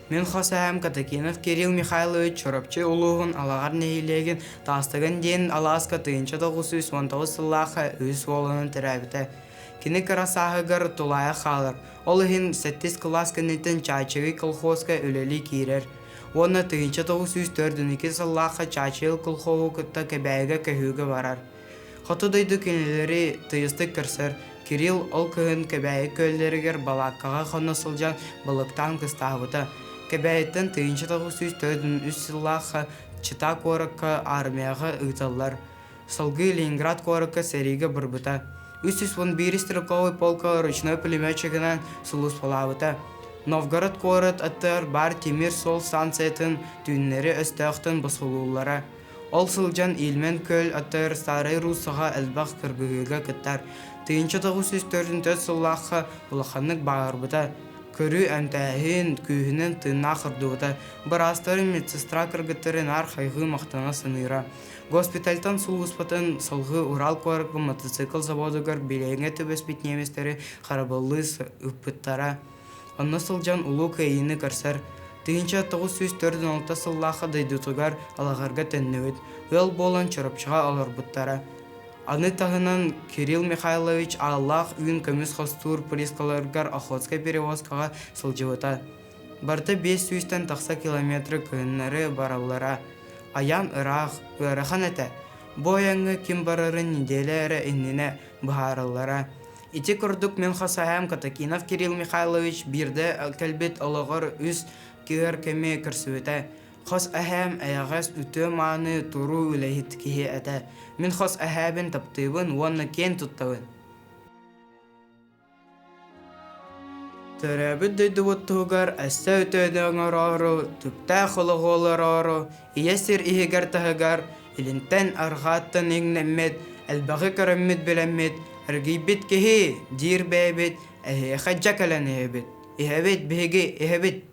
Мен Хосаам Катакинов Кирилл Михайлович Чоропчы улуғын алағар нейілеген тастығын ден Аласка тыынча 919 сыллаға өз олының тірәбіті. Кені карасағығыр тулая қалыр. Олығын 7 класс кінетін Чачығы колхозға өлелі кейрер. Оны тыынча 942 сыллаға Чачығы колховы күтті кәбәйгі кәхігі барар. Хотудайды кенелері тыйысты кірсір. Кирилл ол күйін кәбәйі көлдерігер балаққаға қонысылжан балықтан кыстағыты. Кәбәйттен тыынча 943 сыллаға Чита корыққа армияға ұйталар. Сылғы Ленинград корыққа сәрігі бірбіта. 311 стрелковый полка ручной пулеметчигінен сулус полабыта. Новгород корыт аттыр бар темир сол станциятын түйінлері өстіқтін бұсылулары. Ол сылжан илмен көл аттыр Старый Русыға әлбақ кіргігігі кіттар. Тыынча 904 сыллаққа бұлақанлық бағырбыта. Көрі әмтәхін күйінен тыынна қырдуыта. Бір астырын медсестра кіргіттірін ар қайғы мақтана сыныйра. Госпитальтан сулуспатын сылғы Урал корықы мотоцикл заводыгар билейіңе төбеспет неместері қарабылы үппіттара. Онны сылжан ұлу кәйіні кірсір. Тыынча 946 сыллақы дайдутығар алағарға тәннөйт. Өл болан чырапчыға алар бұттара. Аны тағынан Кирилл Михайлович Аллах үйін көміз қостур прискаларғар Охотскай перевозкаға сылжывыта. Барты 500-тен тақса километрі күйінлері баралара. Аян ырақ, ырахан әті. Бойаңы кем барарын неделі әрі інніне бұхарылара. Ити күрдік мен Хосаам Катакинов Кирилл Михайлович бірді кәлбет олығыр үз күйер кәме кірсуеті. Хос әхәм әяғас үті маны тұру үләйт кеге әті. Мен хос әхәбін таптыбын, оны кен тұттауын. Төрәбіт дөйді өттіғар әсті өтөді оңыр ару, түпті қылығы олар ару, иесір иегер тағығар, илінтен арғаттын еңнәммет, әлбағы көріммет біләммет, әргейбет кеге, дир бәйбет, әхе қаджак әлән ехебет. Ехебет беге ехебет.